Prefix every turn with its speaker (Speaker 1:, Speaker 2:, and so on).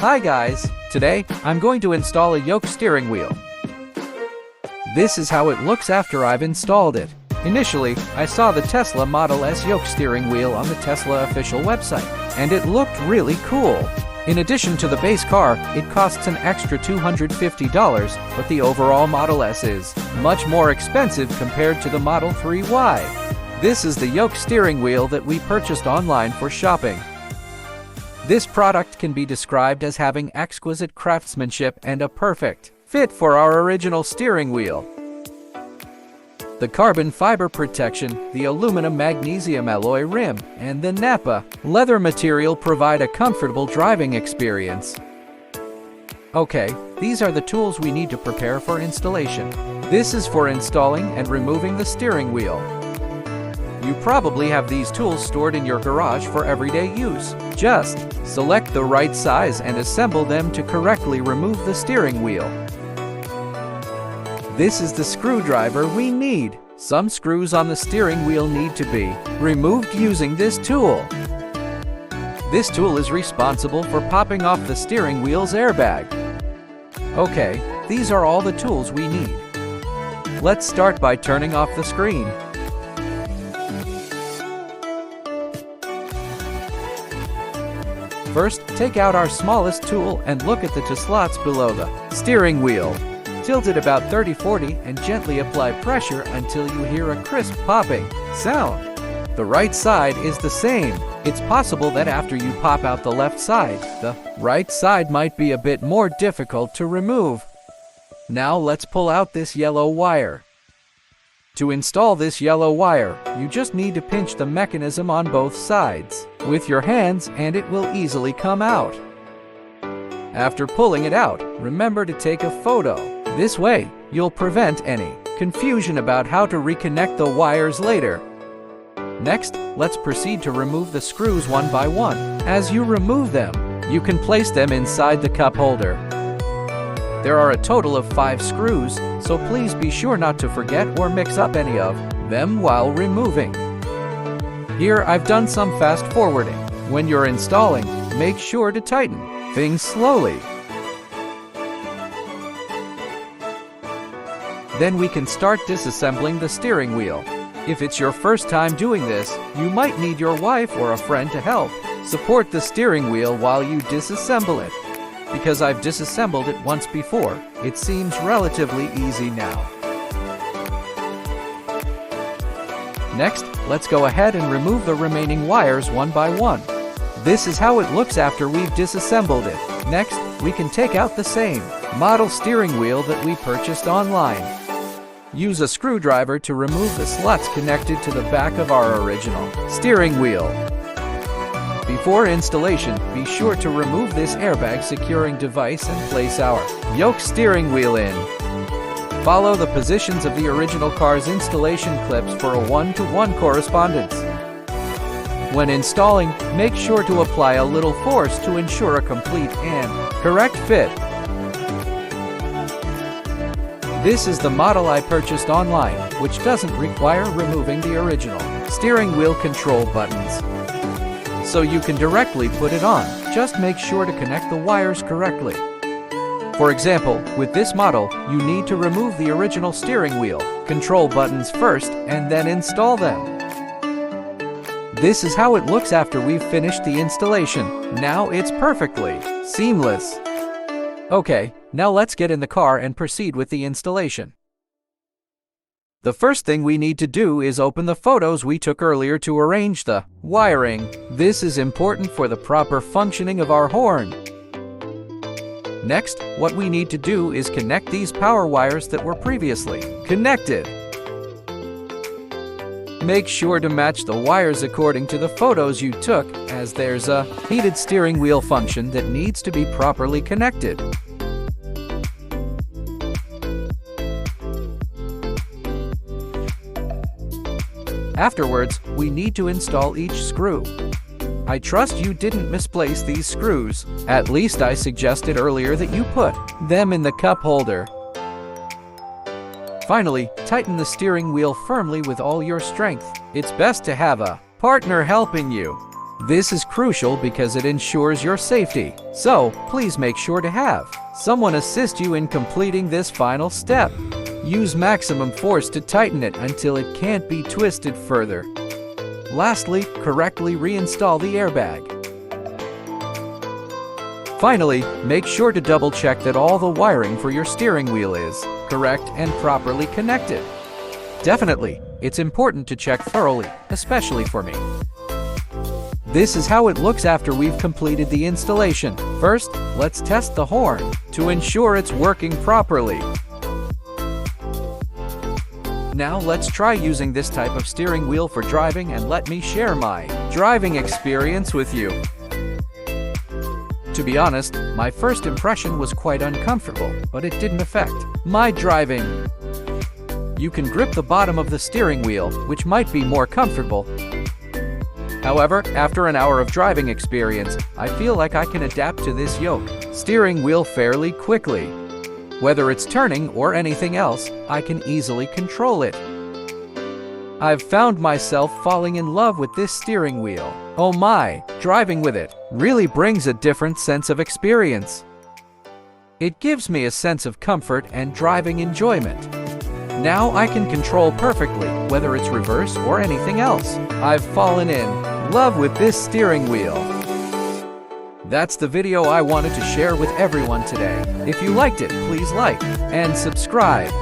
Speaker 1: Hi guys! Today, I'm going to install a yoke steering wheel. This is how it looks after I've installed it. Initially, I saw the Tesla Model S yoke steering wheel on the Tesla official website, and it looked really cool. In addition to the base car, it costs an extra $250, but the overall Model S is much more expensive compared to the Model 3Y. This is the yoke steering wheel that we purchased online for shopping. This product can be described as having exquisite craftsmanship and a perfect fit for our original steering wheel. The carbon fiber protection, the aluminum magnesium alloy rim, and the Nappa leather material provide a comfortable driving experience. Okay, these are the tools we need to prepare for installation. This is for installing and removing the steering wheel. You probably have these tools stored in your garage for everyday use. Just select the right size and assemble them to correctly remove the steering wheel. This is the screwdriver we need. Some screws on the steering wheel need to be removed using this tool. This tool is responsible for popping off the steering wheel's airbag. Okay, these are all the tools we need. Let's start by turning off the screen. First, take out our smallest tool and look at the two slots below the steering wheel. Tilt it about 30-40 and gently apply pressure until you hear a crisp popping sound. The right side is the same. It's possible that after you pop out the left side, the right side might be a bit more difficult to remove. Now let's pull out this yellow wire. To install this yellow wire, you just need to pinch the mechanism on both sides with your hands and it will easily come out. After pulling it out, remember to take a photo. This way, you'll prevent any confusion about how to reconnect the wires later. Next, let's proceed to remove the screws one by one. As you remove them, you can place them inside the cup holder. There are a total of 5 screws, so please be sure not to forget or mix up any of them while removing. Here I've done some fast forwarding. When you're installing, make sure to tighten things slowly. Then we can start disassembling the steering wheel. If it's your first time doing this, you might need your wife or a friend to help. Support the steering wheel while you disassemble it. Because I've disassembled it once before, it seems relatively easy now. Next, let's go ahead and remove the remaining wires one by one. This is how it looks after we've disassembled it. Next, we can take out the same model steering wheel that we purchased online. Use a screwdriver to remove the slots connected to the back of our original steering wheel. Before installation, be sure to remove this airbag securing device and place our yoke steering wheel in. Follow the positions of the original car's installation clips for a 1-to-1 correspondence. When installing, make sure to apply a little force to ensure a complete and correct fit. This is the model I purchased online, which doesn't require removing the original steering wheel control buttons. So you can directly put it on. Just make sure to connect the wires correctly. For example, with this model, you need to remove the original steering wheel control buttons first and then install them. This is how it looks after we've finished the installation. Now it's perfectly seamless. Okay, now let's get in the car and proceed with the installation. The first thing we need to do is open the photos we took earlier to arrange the wiring. This is important for the proper functioning of our horn. Next, what we need to do is connect these power wires that were previously connected. Make sure to match the wires according to the photos you took, as there's a heated steering wheel function that needs to be properly connected. Afterwards, we need to install each screw. I trust you didn't misplace these screws. At least I suggested earlier that you put them in the cup holder. Finally, tighten the steering wheel firmly with all your strength. It's best to have a partner helping you. This is crucial because it ensures your safety, so please make sure to have someone assist you in completing this final step. Use maximum force to tighten it until it can't be twisted further. Lastly, correctly reinstall the airbag. Finally, make sure to double-check that all the wiring for your steering wheel is correct and properly connected. Definitely, it's important to check thoroughly, especially for me. This is how it looks after we've completed the installation. First, let's test the horn to ensure it's working properly. Now let's try using this type of steering wheel for driving, and let me share my driving experience with you. To be honest, my first impression was quite uncomfortable, but it didn't affect my driving. You can grip the bottom of the steering wheel, which might be more comfortable. However, after an hour of driving experience, I feel like I can adapt to this yoke steering wheel fairly quickly. Whether it's turning or anything else, I can easily control it. I've found myself falling in love with this steering wheel. Oh my, driving with it really brings a different sense of experience. It gives me a sense of comfort and driving enjoyment. Now I can control perfectly, whether it's reverse or anything else. I've fallen in love with this steering wheel. That's the video I wanted to share with everyone today. If you liked it, please like and subscribe.